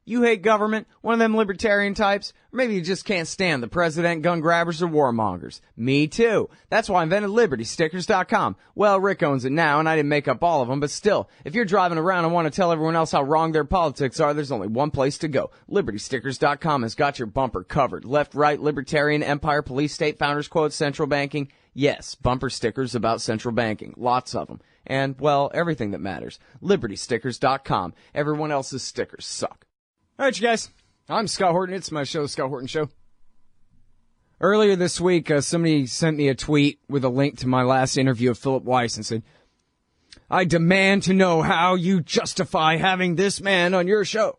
You hate government, one of them libertarian types, or maybe you just can't stand the president, gun grabbers, or warmongers. Me too. That's why I invented LibertyStickers.com. Well, Rick owns it now, and I didn't make up all of them, but still, if you're driving around and want to tell everyone else how wrong their politics are, there's only one place to go. LibertyStickers.com has got your bumper covered. Left, right, libertarian, empire, police, state, founders quotes, central banking. Yes, bumper stickers about central banking. Lots of them. And, well, everything that matters. LibertyStickers.com. Everyone else's stickers suck. All right, you guys. I'm Scott Horton. It's my show, The Scott Horton Show. Earlier this week, somebody sent me a tweet with a link to my last interview of Philip Weiss and said, I demand to know how you justify having this man on your show.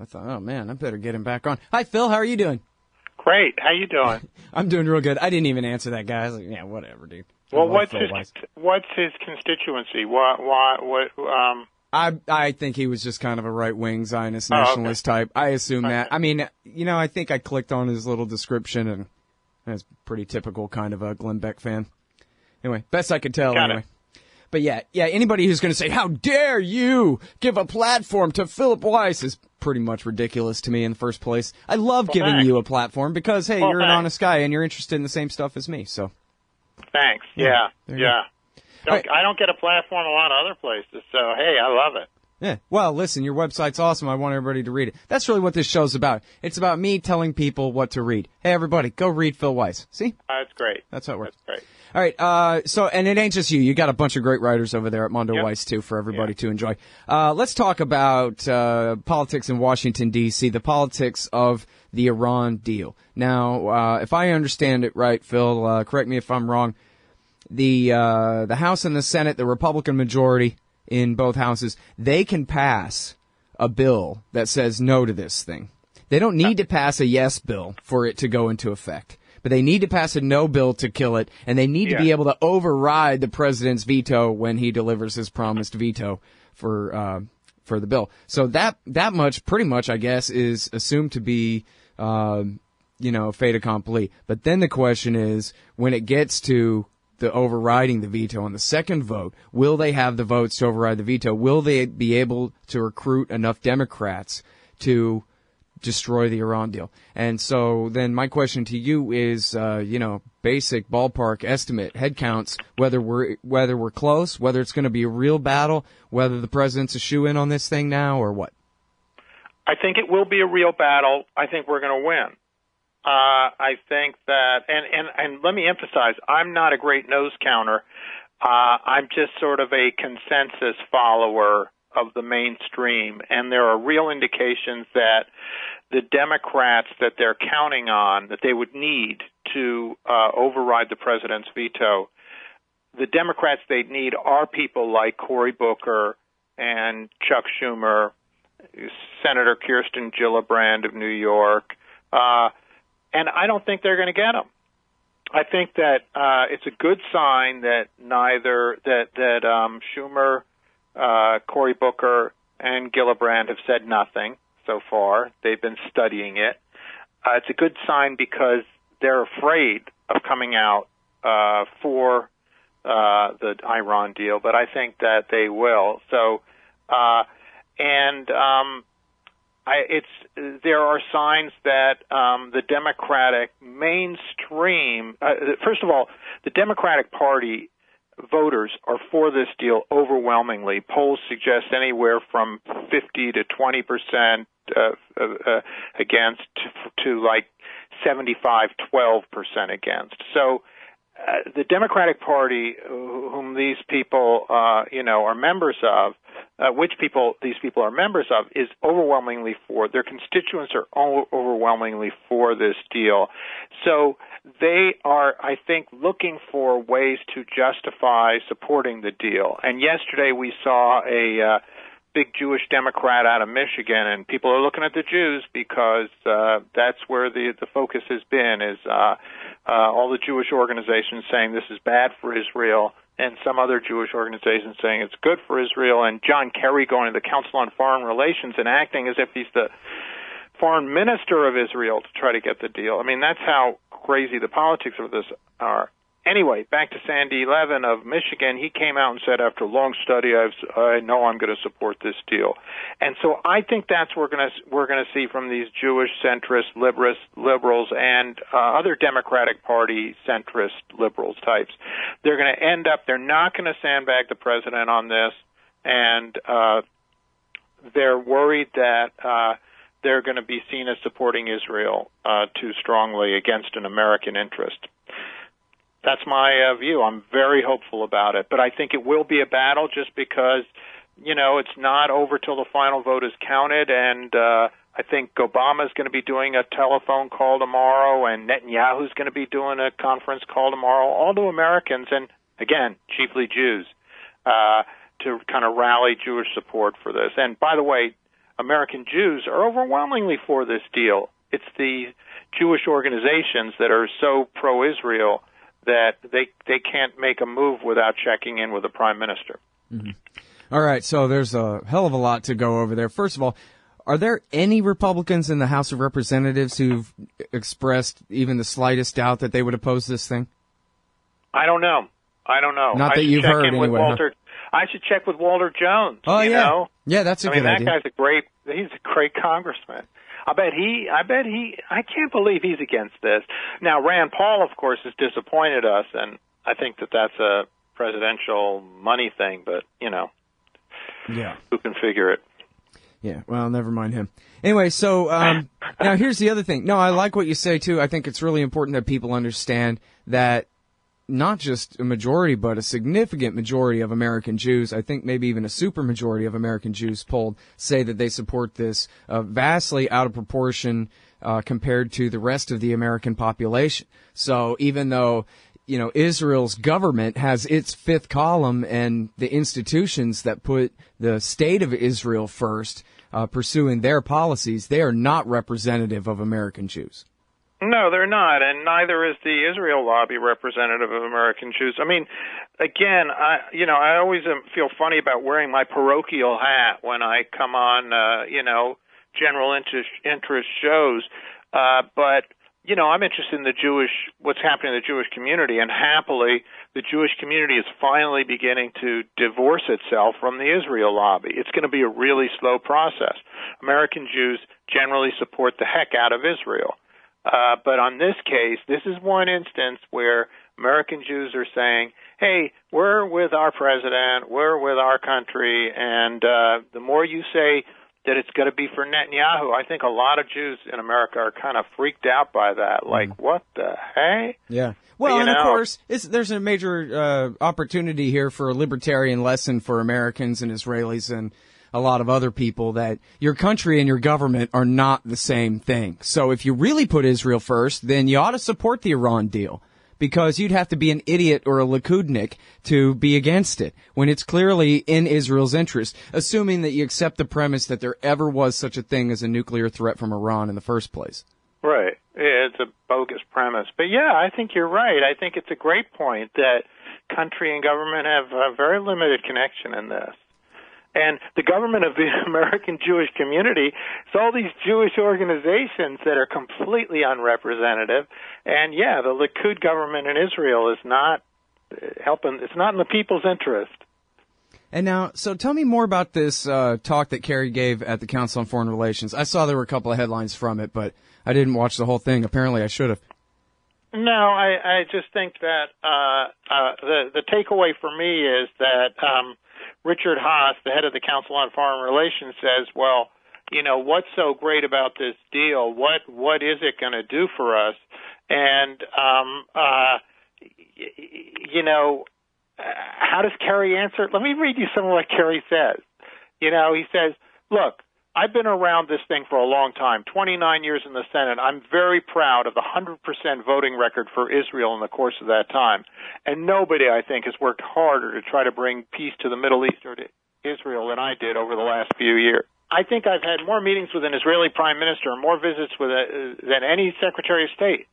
I thought, oh, man, I better get him back on. Hi, Phil. How are you doing? Great. How you doing? I'm doing real good. I didn't even answer that guy. I was like, yeah, whatever, dude. Well, what's his constituency? I think he was just kind of a right-wing Zionist nationalist type. I assume that. I mean, you know, I think I clicked on his little description, and that's pretty typical kind of a Glenn Beck fan. Anyway, best I could tell anyway. But yeah, anybody who's going to say, how dare you give a platform to Philip Weiss is pretty much ridiculous to me in the first place. I love giving you a platform because, hey, you're an honest guy and you're interested in the same stuff as me, so. Thanks. Yeah. I don't get a platform a lot of other places, so, hey, I love it. Yeah. Well, listen, your website's awesome. I want everybody to read it. That's really what this show's about. It's about me telling people what to read. Hey, everybody, go read Phil Weiss. See? That's great. That's how it works. That's great. All right. So, and it ain't just you. You got a bunch of great writers over there at Mondo Weiss, too, for everybody to enjoy. Let's talk about politics in Washington, D.C., the politics of the Iran deal. Now, if I understand it right, Phil, correct me if I'm wrong, the House and the Senate, the Republican majority in both houses, they can pass a bill that says no to this thing. They don't need to pass a yes bill for it to go into effect. But they need to pass a no bill to kill it, and they need to be able to override the president's veto when he delivers his promised veto for the bill. So that much, pretty much, I guess, is assumed to be, fait accompli. But then the question is, when it gets to the overriding the veto on the second vote, will they have the votes to override the veto? Will they be able to recruit enough Democrats to destroy the Iran deal? And so then my question to you is, basic ballpark estimate, head counts, whether we're close, whether it's going to be a real battle, whether the president's a shoe-in on this thing now, or what? I think it will be a real battle. I think we're going to win. I think that, and let me emphasize, I'm not a great nose counter. I'm just sort of a consensus follower of the mainstream, and there are real indications that the Democrats that they're counting on, that they would need to override the president's veto, the Democrats they'd need are people like Cory Booker and Chuck Schumer, Senator Kirsten Gillibrand of New York, and I don't think they're going to get them. I think that it's a good sign that Schumer, Cory Booker, and Gillibrand have said nothing so far. They've been studying it. It's a good sign because they're afraid of coming out for the Iran deal, but I think that they will. So, there are signs that the Democratic mainstream, first of all, the Democratic Party voters are for this deal overwhelmingly. Polls suggest anywhere from 50 to 20% against to like 75-12% against. So the Democratic Party, whom these people are members of, these people are members of, is overwhelmingly for. Their constituents are overwhelmingly for this deal. So they are, I think, looking for ways to justify supporting the deal. And yesterday we saw a big Jewish Democrat out of Michigan, and people are looking at the Jews because that's where the focus has been, is all the Jewish organizations saying this is bad for Israel, and some other Jewish organizations saying it's good for Israel, and John Kerry going to the Council on Foreign Relations and acting as if he's the foreign minister of Israel to try to get the deal. I mean, that's how crazy the politics of this are. Anyway, back to Sandy Levin of Michigan. He came out and said, after a long study, I know I'm going to support this deal. And so I think that's what we're going to see from these Jewish centrist liberals and other Democratic Party centrist liberals types. They're going to end up, they're not going to sandbag the president on this, and they're worried that they're going to be seen as supporting Israel too strongly against an American interest. That's my view. I'm very hopeful about it. But I think it will be a battle just because, it's not over till the final vote is counted. And I think Obama's going to be doing a telephone call tomorrow, and Netanyahu's going to be doing a conference call tomorrow, all to Americans, and, again, chiefly Jews, to kind of rally Jewish support for this. And, by the way, American Jews are overwhelmingly for this deal. It's the Jewish organizations that are so pro-Israel that they can't make a move without checking in with the prime minister. Mm-hmm. All right, so there's a hell of a lot to go over there. First of all, are there any Republicans in the House of Representatives who've expressed even the slightest doubt that they would oppose this thing? I don't know. Not that you've heard anyway. I should check with Walter Jones. Oh, you know? Yeah, that's a good idea. That guy's he's a great congressman. I can't believe he's against this. Now, Rand Paul, of course, has disappointed us, and I think that's a presidential money thing, but, who can figure it? Yeah, well, never mind him. Anyway, so now here's the other thing. No, I like what you say, too. I think it's really important that people understand that not just a majority, but a significant majority of American Jews, I think maybe even a super majority of American Jews polled, say that they support this vastly out of proportion compared to the rest of the American population. So even though, Israel's government has its fifth column and the institutions that put the state of Israel first, pursuing their policies, they are not representative of American Jews. No, they're not, and neither is the Israel lobby representative of American Jews. I mean, again, I always feel funny about wearing my parochial hat when I come on, general interest shows. But I'm interested in what's happening in the Jewish community, and happily, the Jewish community is finally beginning to divorce itself from the Israel lobby. It's going to be a really slow process. American Jews generally support the heck out of Israel. But on this case, this is one instance where American Jews are saying, hey, we're with our president, we're with our country, and the more you say that it's going to be for Netanyahu, I think a lot of Jews in America are kind of freaked out by that. Like, what the heck? Yeah. Well, and of course, there's a major opportunity here for a libertarian lesson for Americans and Israelis and a lot of other people that your country and your government are not the same thing. So if you really put Israel first, then you ought to support the Iran deal, because you'd have to be an idiot or a Likudnik to be against it when it's clearly in Israel's interest, assuming that you accept the premise that there ever was such a thing as a nuclear threat from Iran in the first place. Right. It's a bogus premise. But yeah, I think you're right. I think it's a great point that country and government have a very limited connection in this. And the government of the American Jewish community, it's all these Jewish organizations that are completely unrepresentative. And yeah, the Likud government in Israel is not helping. It's not in the people's interest. And now, so tell me more about this talk that Kerry gave at the Council on Foreign Relations. I saw there were a couple of headlines from it, but I didn't watch the whole thing. Apparently I should have. No, I just think that the takeaway for me is that Richard Haas, the head of the Council on Foreign Relations, says, well, what's so great about this deal? What is it going to do for us? And, how does Kerry answer? Let me read you some of what Kerry says. He says, look, I've been around this thing for a long time, 29 years in the Senate. I'm very proud of the 100% voting record for Israel in the course of that time. And nobody, I think, has worked harder to try to bring peace to the Middle East or to Israel than I did over the last few years. I think I've had more meetings with an Israeli prime minister and more visits than any Secretary of State.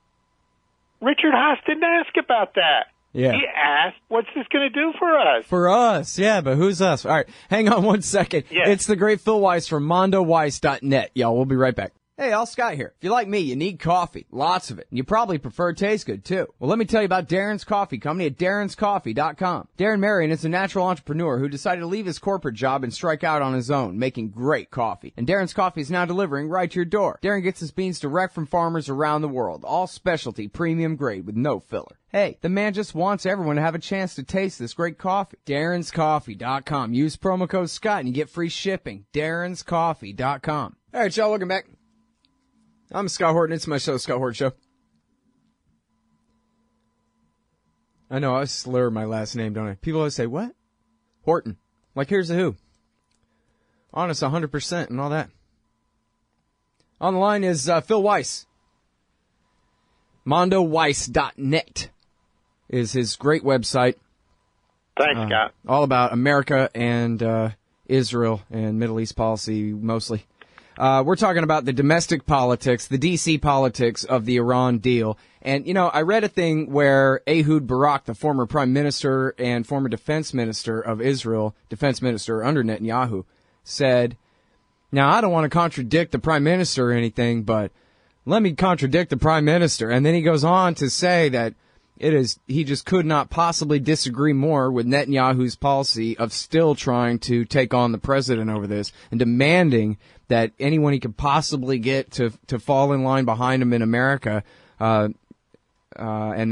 Richard Haas didn't ask about that. Yeah. He asked, what's this going to do for us? For us, yeah, but who's us? All right, hang on one second. Yes. It's the great Phil Weiss from MondoWeiss.net. Y'all, we'll be right back. Hey, Al Scott here. If you're like me, you need coffee. Lots of it. And you probably prefer it tastes good, too. Well, let me tell you about Darren's Coffee Company at darrenscoffee.com. Darren Marion is a natural entrepreneur who decided to leave his corporate job and strike out on his own, making great coffee. And Darren's Coffee is now delivering right to your door. Darren gets his beans direct from farmers around the world. All specialty, premium grade with no filler. Hey, the man just wants everyone to have a chance to taste this great coffee. darrenscoffee.com. Use promo code Scott and you get free shipping. darrenscoffee.com. All right, y'all, welcome back. I'm Scott Horton. It's my show, Scott Horton Show. I know, I slur my last name, don't I? People always say, what? Horton. Like, here's the who. Honest 100% and all that. On the line is Phil Weiss. MondoWeiss.net is his great website. Thanks, Scott. All about America and Israel and Middle East policy, mostly. We're talking about the domestic politics, the D.C. politics of the Iran deal. And, you know, I read a thing where Ehud Barak, the former prime minister and former defense minister of Israel, defense minister under Netanyahu, said, now, I don't want to contradict the prime minister or anything, but let me contradict the prime minister. And then he goes on to say that he just could not possibly disagree more with Netanyahu's policy of still trying to take on the president over this and demanding that anyone he could possibly get to fall in line behind him in America, and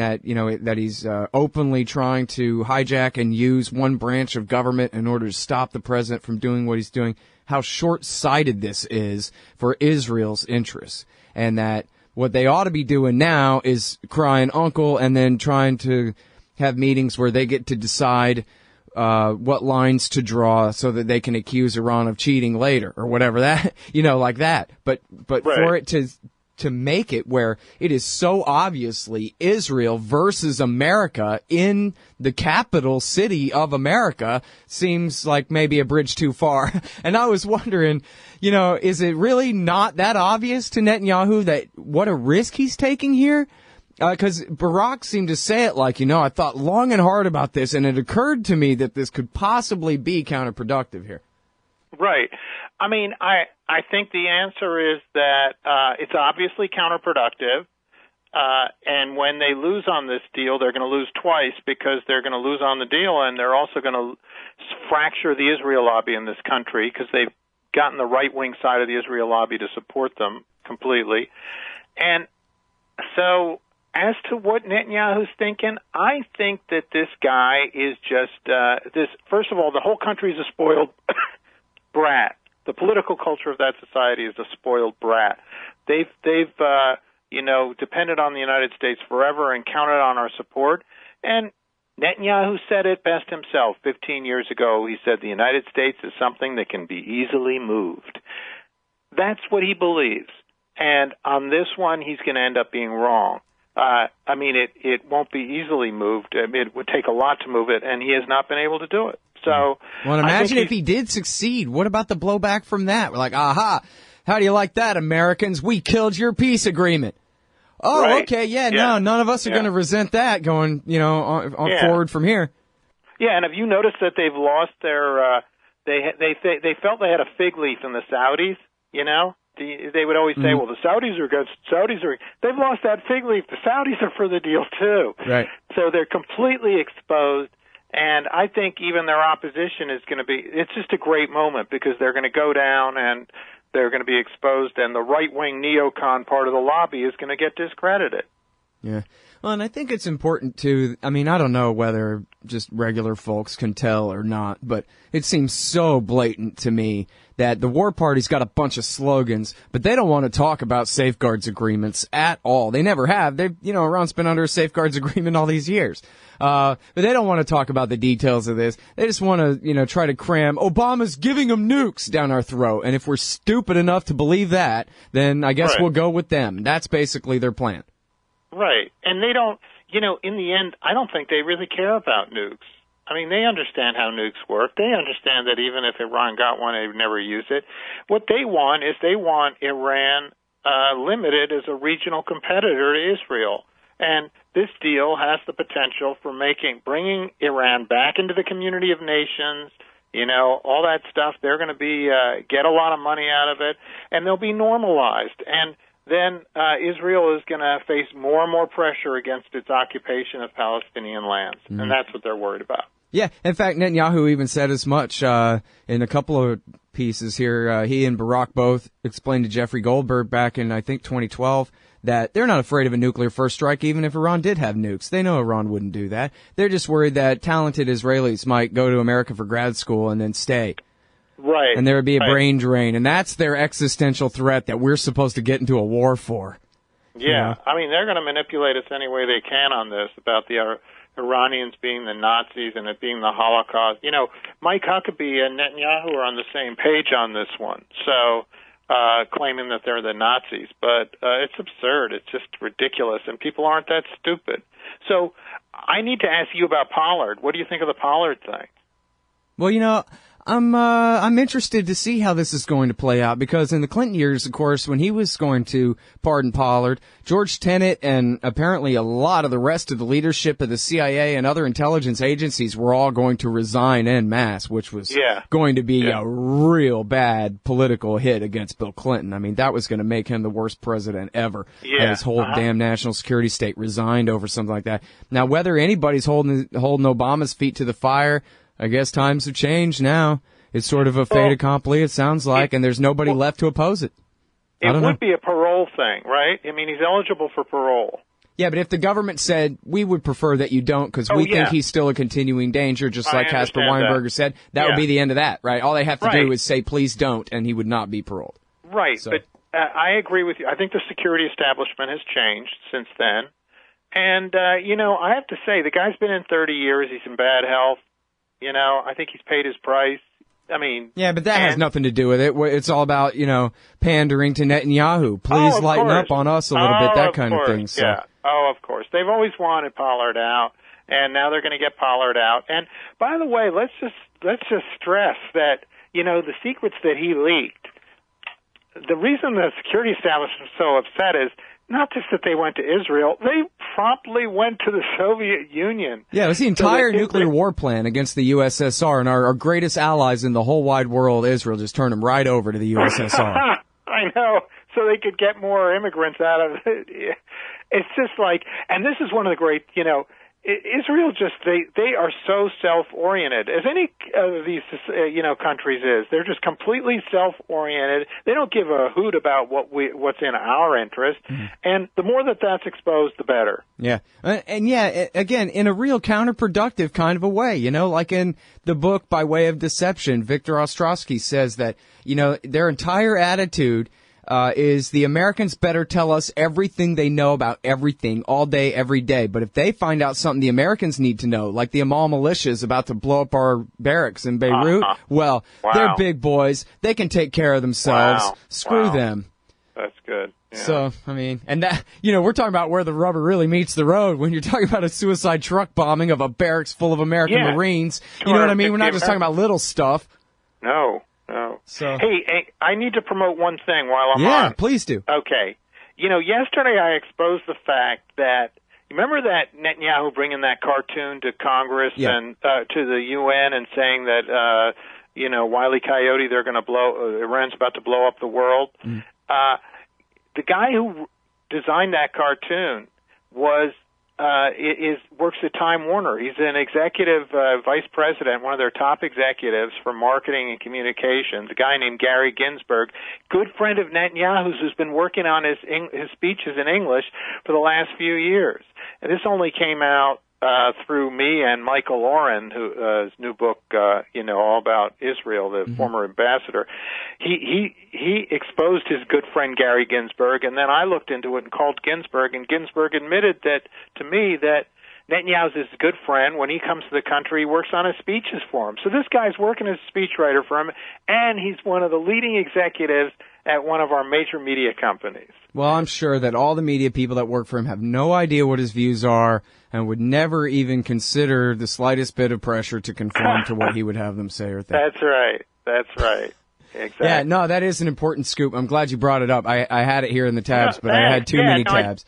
that, you know, that he's openly trying to hijack and use one branch of government in order to stop the president from doing what he's doing, how short-sighted this is for Israel's interests, and that what they ought to be doing now is crying uncle and then trying to have meetings where they get to decide what lines to draw so that they can accuse Iran of cheating later or whatever that, you know, like that. But right. For it to make it where it is so obviously Israel versus America in the capital city of America seems like maybe a bridge too far. And I was wondering, you know, is it really not that obvious to Netanyahu that what a risk he's taking here? Because Barak seemed to say it like, you know, I thought long and hard about this, and it occurred to me that this could possibly be counterproductive here. Right. I mean, I think the answer is that it's obviously counterproductive, and when they lose on this deal, they're going to lose twice because they're going to lose on the deal, and they're also going to fracture the Israel lobby in this country because they've gotten the right-wing side of the Israel lobby to support them completely. And so as to what Netanyahu's thinking, I think that this guy is just this. First of all, the whole country is a spoiled brat. The political culture of that society is a spoiled brat. They've you know, depended on the United States forever and counted on our support. And Netanyahu said it best himself 15 years ago. He said the United States is something that can be easily moved. That's what he believes. And on this one, he's going to end up being wrong. I mean, it won't be easily moved. It would take a lot to move it, and he has not been able to do it. So, well, imagine if he did succeed. What about the blowback from that? We're like, aha, how do you like that, Americans? We killed your peace agreement. Oh, right. Okay, yeah, no, none of us are going to resent that going, you know, on forward from here. Yeah, and have you noticed that they've lost their? They felt they had a fig leaf in the Saudis, you know. They would always say, well, the Saudis are good. They've lost that fig leaf. The Saudis are for the deal, too. Right. So they're completely exposed. And I think even their opposition is going to be, it's just a great moment because they're going to go down and they're going to be exposed. And the right-wing neocon part of the lobby is going to get discredited. Yeah. Well, and I think it's important to, I mean, I don't know whether just regular folks can tell or not, but it seems so blatant to me that the war party's got a bunch of slogans, but they don't want to talk about safeguards agreements at all. They never have. They've, you know, Iran's been under a safeguards agreement all these years. But they don't want to talk about the details of this. They just want to, you know, try to cram Obama's giving them nukes down our throat. And if we're stupid enough to believe that, then I guess we'll go with them. That's basically their plan. Right. And they don't, you know, in the end, I don't think they really care about nukes. I mean, they understand how nukes work. They understand that even if Iran got one, they would never use it. What they want is they want Iran limited as a regional competitor to Israel. And this deal has the potential for bringing Iran back into the community of nations, All that stuff. They're going to be get a lot of money out of it, and they'll be normalized. And then Israel is going to face more and more pressure against its occupation of Palestinian lands, and that's what they're worried about. Yeah, in fact, Netanyahu even said as much in a couple of pieces here. He and Barack both explained to Jeffrey Goldberg back in, I think, 2012, that they're not afraid of a nuclear first strike even if Iran did have nukes. They know Iran wouldn't do that. They're just worried that talented Israelis might go to America for grad school and then stay. Right. And there would be a brain drain, and that's their existential threat that we're supposed to get into a war for. Yeah. I mean, they're going to manipulate us any way they can on this about the Iranians being the Nazis and it being the Holocaust. Mike Huckabee and Netanyahu are on the same page on this one, so claiming that they're the Nazis. But it's absurd. It's just ridiculous, and people aren't that stupid. So I need to ask you about Pollard. What do you think of the Pollard thing? Well, I'm interested to see how this is going to play out, because in the Clinton years, of course, when he was going to pardon Pollard, George Tenet and apparently a lot of the rest of the leadership of the CIA and other intelligence agencies were all going to resign en masse, which was going to be a real bad political hit against Bill Clinton. I mean, that was going to make him the worst president ever. And his whole damn national security state resigned over something like that. Now, whether anybody's holding Obama's feet to the fire, I guess times have changed now. It's sort of a fait accompli, it sounds like, and there's nobody left to oppose it. It would be a parole thing, right? I mean, he's eligible for parole. Yeah, but if the government said, we would prefer that you don't because we think he's still a continuing danger, just like Casper Weinberger said, that would be the end of that, right? All they have to do is say, please don't, and he would not be paroled. Right, so. But I agree with you. I think the security establishment has changed since then. And, I have to say, the guy's been in 30 years. He's in bad health. I think he's paid his price. I mean... Yeah, but that has nothing to do with it. It's all about, pandering to Netanyahu. Please lighten up on us a little bit, that kind of thing. So. Yeah. Oh, of course. They've always wanted Pollard out, and now they're going to get Pollard out. And, by the way, let's just stress that, the secrets that he leaked, the reason the security establishment is so upset is not just that they went to Israel, they promptly went to the Soviet Union. Yeah, it was the entire nuclear war plan against the USSR, and our greatest allies in the whole wide world, Israel, just turned them right over to the USSR. I know, so they could get more immigrants out of it. It's just like, and this is one of the great, Israel just, they are so self-oriented, as any of these, countries is. They're just completely self-oriented. They don't give a hoot about what's in our interest. And the more that's exposed, the better. Yeah. And again, in a real counterproductive kind of a way, like in the book By Way of Deception, Victor Ostrowski says that, their entire attitude is the Americans better tell us everything they know about everything all day, every day. But if they find out something the Americans need to know, like the Amal militia is about to blow up our barracks in Beirut, they're big boys. They can take care of themselves. Screw them. That's good. Yeah. So, I mean, and that, we're talking about where the rubber really meets the road when you're talking about a suicide truck bombing of a barracks full of American Marines. You know what I mean? We're not just talking about little stuff. No. So. Hey, I need to promote one thing while I'm on. Yeah, please do. Okay. Yesterday I exposed the fact that, remember that Netanyahu bringing that cartoon to Congress and to the UN and saying that, Wile E. Coyote, they're going to Iran's about to blow up the world? The guy who designed that cartoon works at Time Warner. He's an executive vice president, one of their top executives for marketing and communications, a guy named Gary Ginsberg, good friend of Netanyahu's, who's been working on his speeches in English for the last few years. And this only came out through me and Michael Oren, whose new book, all about Israel, the former ambassador. He exposed his good friend Gary Ginsberg, and then I looked into it and called Ginsberg, and Ginsberg admitted to me that Netanyahu's his good friend. When he comes to the country, he works on his speeches for him. So this guy's working as a speechwriter for him, and he's one of the leading executives at one of our major media companies. Well, I'm sure that all the media people that work for him have no idea what his views are and would never even consider the slightest bit of pressure to conform to what he would have them say or think. That's right. Exactly. Yeah, no, that is an important scoop. I'm glad you brought it up. I had it here in the tabs, but I had too many tabs.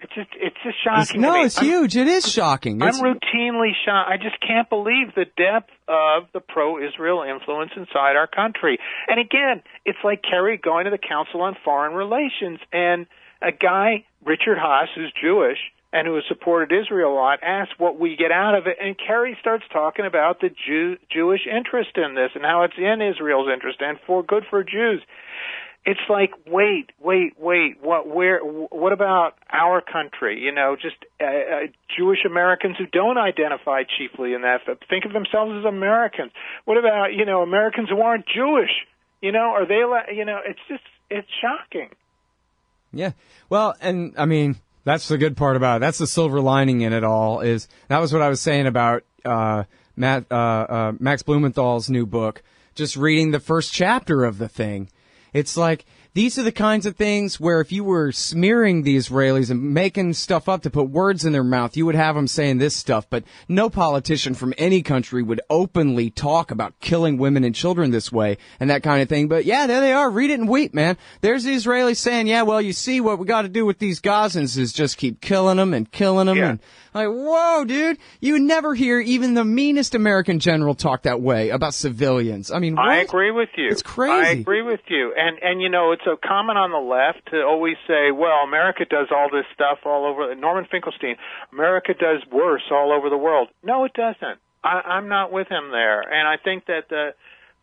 It's just shocking. No, to me. it's huge. It is shocking. I'm routinely shocked. I just can't believe the depth of the pro-Israel influence inside our country. And again, it's like Kerry going to the Council on Foreign Relations, and a guy, Richard Haas, who's Jewish and who has supported Israel a lot, asks what we get out of it, and Kerry starts talking about the Jewish interest in this and how it's in Israel's interest and good for Jews. It's like, wait. What about our country? You know, just Jewish Americans who don't identify chiefly in that, think of themselves as Americans. What about, Americans who aren't Jewish? Are they, it's shocking. Yeah. Well, and I mean, that's the good part about it. That's the silver lining in it all. That was what I was saying about Max Blumenthal's new book. Just reading the first chapter of the thing. It's like, these are the kinds of things where if you were smearing the Israelis and making stuff up to put words in their mouth, you would have them saying this stuff. But no politician from any country would openly talk about killing women and children this way and that kind of thing. But yeah, there they are. Read it and weep, man. There's the Israelis saying, yeah, well, you see, what we got to do with these Gazans is just keep killing them and killing them. Yeah. And like, whoa, dude, you would never hear even the meanest American general talk that way about civilians. I mean, what? I agree with you. It's crazy. I agree with you. And it's so common on the left to always say, well, America does all this stuff all over. Norman Finkelstein, America does worse all over the world. No, it doesn't. I'm not with him there. And I think that the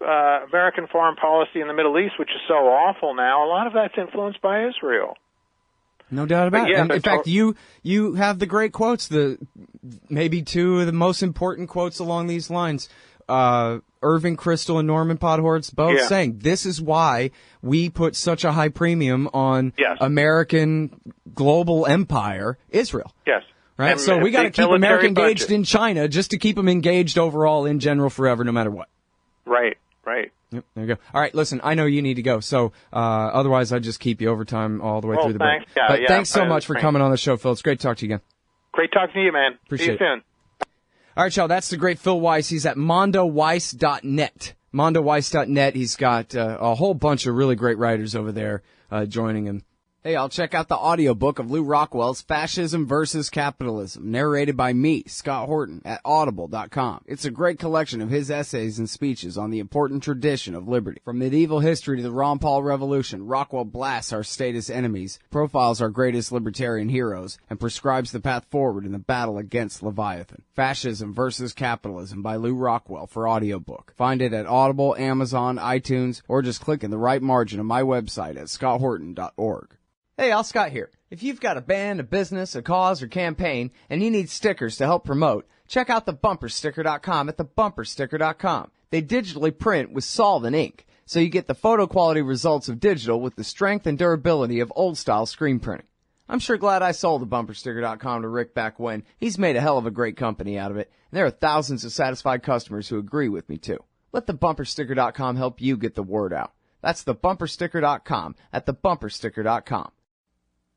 American foreign policy in the Middle East, which is so awful now, a lot of that's influenced by Israel. No doubt about it. And in fact, you have the great quotes, maybe two of the most important quotes along these lines. Irving Kristol and Norman Podhoretz both saying this is why we put such a high premium on American global empire, Israel. Yes. Right? So we got to keep America engaged in China just to keep them engaged overall in general forever, no matter what. Right. Yep, there you go. All right, listen, I know you need to go, so otherwise I'd just keep you overtime all the way through the break. But thanks so much for coming on the show, Phil. It's great to talk to you again. Great talking to you, man. Appreciate See you soon. All right, y'all, that's the great Phil Weiss. He's at mondoweiss.net. mondoweiss.net. He's got a whole bunch of really great writers over there joining him. Hey, I'll check out the audiobook of Lew Rockwell's Fascism versus Capitalism, narrated by me, Scott Horton, at audible.com. It's a great collection of his essays and speeches on the important tradition of liberty. From medieval history to the Ron Paul Revolution, Rockwell blasts our statist enemies, profiles our greatest libertarian heroes, and prescribes the path forward in the battle against Leviathan. Fascism versus Capitalism by Lew Rockwell for audiobook. Find it at Audible, Amazon, iTunes, or just click in the right margin of my website at scotthorton.org. Hey, Al Scott here. If you've got a band, a business, a cause, or campaign, and you need stickers to help promote, check out thebumpersticker.com at thebumpersticker.com. They digitally print with solvent ink, so you get the photo quality results of digital with the strength and durability of old-style screen printing. I'm sure glad I sold thebumpersticker.com to Rick back when. He's made a hell of a great company out of it, and there are thousands of satisfied customers who agree with me, too. Let thebumpersticker.com help you get the word out. That's thebumpersticker.com at thebumpersticker.com.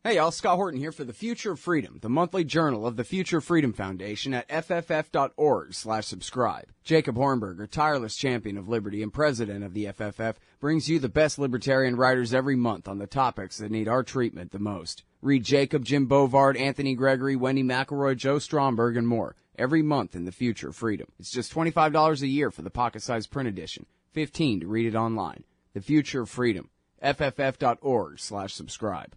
Hey y'all, Scott Horton here for The Future of Freedom, the monthly journal of the Future of Freedom Foundation at fff.org/subscribe. Jacob Hornberger, tireless champion of liberty and president of the FFF, brings you the best libertarian writers every month on the topics that need our treatment the most. Read Jacob, Jim Bovard, Anthony Gregory, Wendy McElroy, Joe Stromberg, and more every month in The Future of Freedom. It's just $25 a year for the pocket-sized print edition, $15 to read it online. The Future of Freedom, fff.org/subscribe.